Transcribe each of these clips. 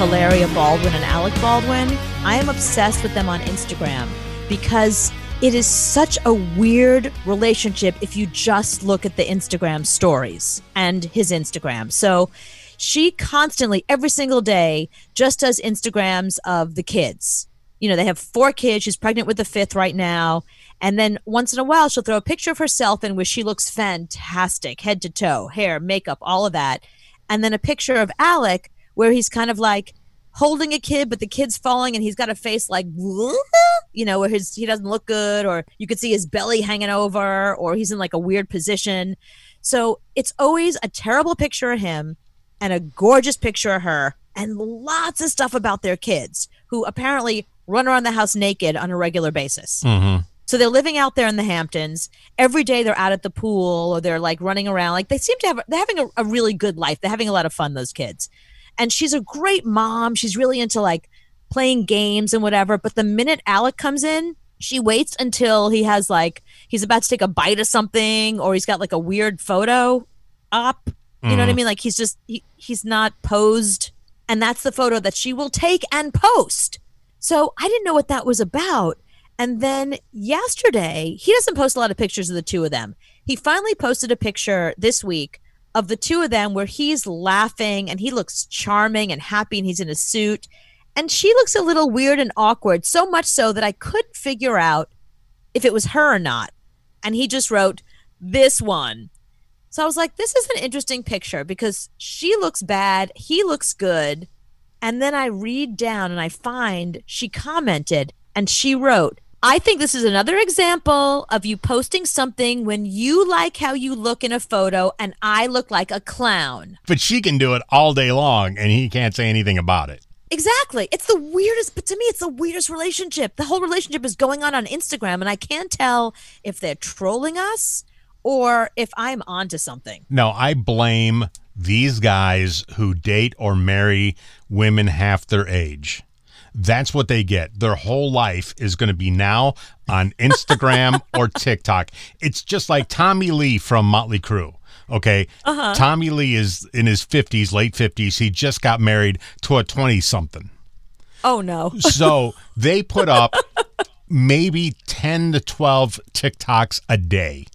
Hilaria Baldwin and Alec Baldwin. I am obsessed with them on Instagram because it is such a weird relationship if you just look at the Instagram stories and his Instagram. So she constantly, every single day, just does Instagrams of the kids. You know, they have 4 kids. She's pregnant with the 5th right now. And then once in a while, she'll throw a picture of herself in where she looks fantastic, head to toe, hair, makeup, all of that. And then a picture of Alec where he's kind of like holding a kid, but the kid's falling and he's got a face like, you know, where he doesn't look good, or you could see his belly hanging over, or he's in like a weird position. So it's always a terrible picture of him and a gorgeous picture of her and lots of stuff about their kids who apparently run around the house naked on a regular basis. Mm-hmm. So they're living out there in the Hamptons. Every day they're out at the pool or they're like running around. Like they seem to have, they're having a really good life. They're having a lot of fun, those kids. And she's a great mom. She's really into like playing games and whatever. But the minute Alec comes in, she waits until he has like, he's about to take a bite of something or he's got like a weird photo up. You know what I mean? Like he's just, he's not posed. And that's the photo that she will take and post. So I didn't know what that was about. And then yesterday, he doesn't post a lot of pictures of the two of them. He finally posted a picture this week of the two of them where he's laughing and he looks charming and happy and he's in a suit. And she looks a little weird and awkward, so much so that I couldn't figure out if it was her or not. And he just wrote, this one. So I was like, this is an interesting picture because she looks bad, he looks good. And then I read down and I find she commented and she wrote, I think this is another example of you posting something when you like how you look in a photo and I look like a clown. But she can do it all day long and he can't say anything about it. Exactly. It's the weirdest, but to me, it's the weirdest relationship. The whole relationship is going on Instagram and I can't tell if they're trolling us or if I'm onto something. No, I blame these guys who date or marry women half their age. That's what they get. Their whole life is going to be now on Instagram or TikTok. It's just like Tommy Lee from Motley Crue. Okay. Tommy Lee is in his 50s, late 50s. He just got married to a 20-something. Oh, no. So they put up maybe 10 to 12 TikToks a day.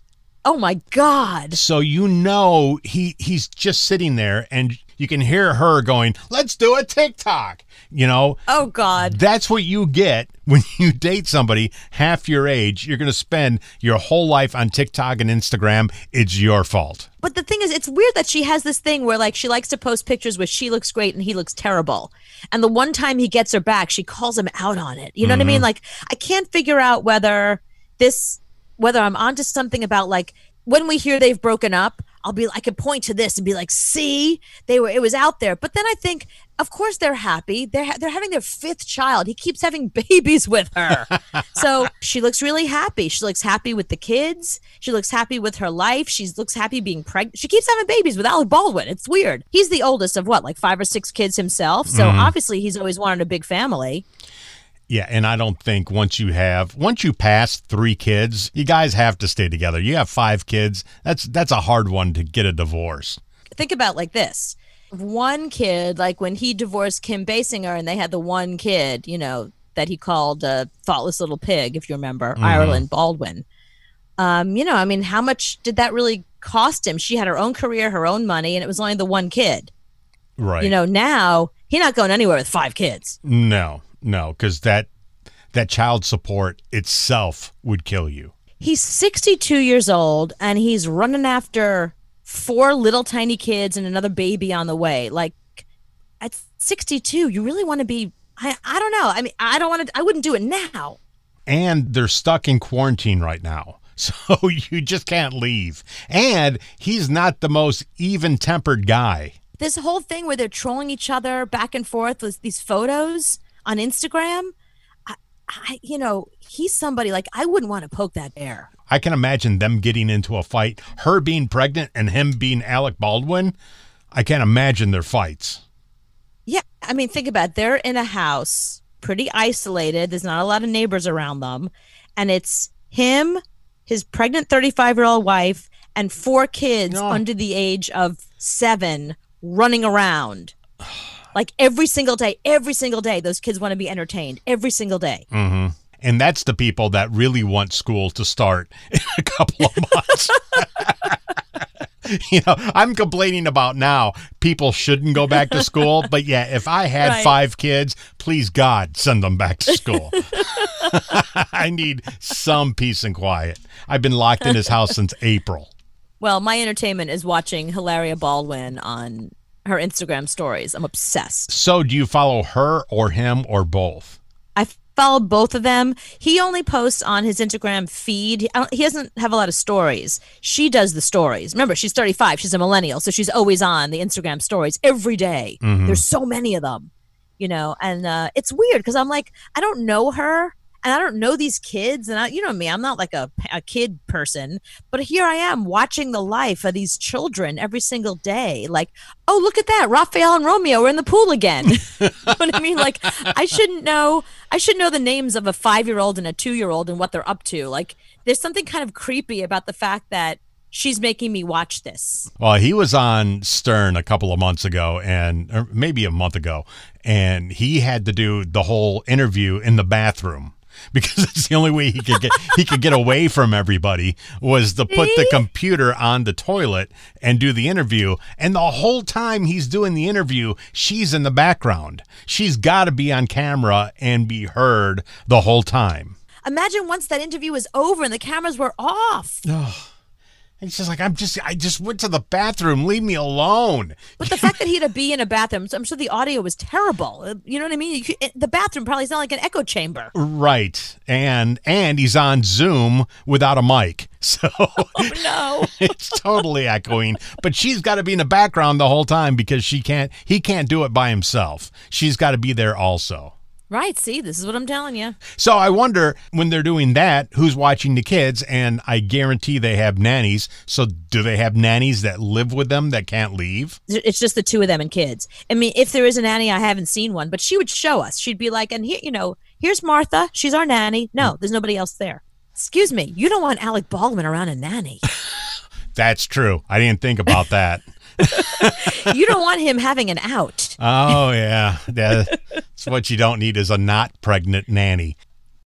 Oh, my God. So you know he's just sitting there and you can hear her going, let's do a TikTok. You know? Oh, God. That's what you get when you date somebody half your age. You're going to spend your whole life on TikTok and Instagram. It's your fault. But the thing is, it's weird that she has this thing where, like, she likes to post pictures where she looks great and he looks terrible. And the one time he gets her back, she calls him out on it. You know what I mean? Like, I can't figure out whether I'm onto something about, like, when we hear they've broken up, I could point to this and be like, see, it was out there. But then I think, of course they're happy. They're having their 5th child. He keeps having babies with her. So she looks really happy. She looks happy with the kids. She looks happy with her life. She looks happy being pregnant. She keeps having babies with Alec Baldwin. It's weird. He's the oldest of what, like 5 or 6 kids himself. So obviously he's always wanted a big family. Yeah, and I don't think once you pass 3 kids, you guys have to stay together. You have 5 kids. That's a hard one to get a divorce. Think about it like this. One kid, like when he divorced Kim Basinger and they had the one kid, you know, that he called a thoughtless little pig, if you remember, Ireland Baldwin. You know, I mean, how much did that really cost him? She had her own career, her own money, and it was only the one kid. Right. You know, now he's not going anywhere with 5 kids. No, because that child support itself would kill you. He's 62 years old and he's running after 4 little tiny kids and another baby on the way. Like at 62, you really want to be, I don't know. I mean, I wouldn't do it now. And they're stuck in quarantine right now. So you just can't leave. And he's not the most even-tempered guy. This whole thing where they're trolling each other back and forth with these photos on Instagram, you know, he's somebody like I wouldn't want to poke that bear. I can imagine them getting into a fight, her being pregnant and him being Alec Baldwin. I can't imagine their fights. Yeah, I mean, think about it. They're in a house, pretty isolated. There's not a lot of neighbors around them. And it's him, his pregnant 35-year-old wife, and 4 kids under the age of 7 running around. Like every single day, those kids want to be entertained every single day. Mm-hmm. And that's the people that really want school to start in a couple of months. I'm complaining about now people shouldn't go back to school. But yeah, if I had 5 kids, please God, send them back to school. I need some peace and quiet. I've been locked in his house since April. Well, my entertainment is watching Hilaria Baldwin on her Instagram stories. I'm obsessed. So do you follow her or him or both? I follow both of them. He only posts on his Instagram feed. He doesn't have a lot of stories. She does the stories. Remember, she's 35. She's a millennial, so she's always on the Instagram stories every day. Mm-hmm. There's so many of them, and it's weird because I'm like, I don't know her. And I don't know these kids, and you know me, I'm not like a kid person, but here I am watching the life of these children every single day. Like, oh, look at that, Raphael and Romeo are in the pool again. You know what I mean? Like, I should know the names of a 5-year-old and a 2-year-old and what they're up to. Like, there's something kind of creepy about the fact that she's making me watch this. Well, he was on Stern a couple of months ago, or maybe a month ago, and he had to do the whole interview in the bathroom. Because it's the only way he could get away from everybody was to put the computer on the toilet and do the interview. And the whole time he's doing the interview, she's in the background. She's got to be on camera and be heard the whole time. Imagine once that interview was over and the cameras were off. Oh. And she's like, I just went to the bathroom. Leave me alone. But the fact that he had to be in a bathroom, I'm sure the audio was terrible. You know what I mean? The bathroom probably sounded like an echo chamber. Right. And he's on Zoom without a mic. So oh, no. It's totally echoing. But she's got to be in the background the whole time because he can't do it by himself. She's got to be there also. Right. See, this is what I'm telling you. So I wonder when they're doing that, who's watching the kids? And I guarantee they have nannies. So do they have nannies that live with them that can't leave? It's just the 2 of them and kids. I mean, if there is a nanny, I haven't seen one, but she would show us. She'd be like, and here, here's Martha. She's our nanny. No, there's nobody else there. Excuse me. You don't want Alec Baldwin around a nanny. That's true. I didn't think about that. You don't want him having an out. Oh, yeah. That's what you don't need is a not pregnant nanny.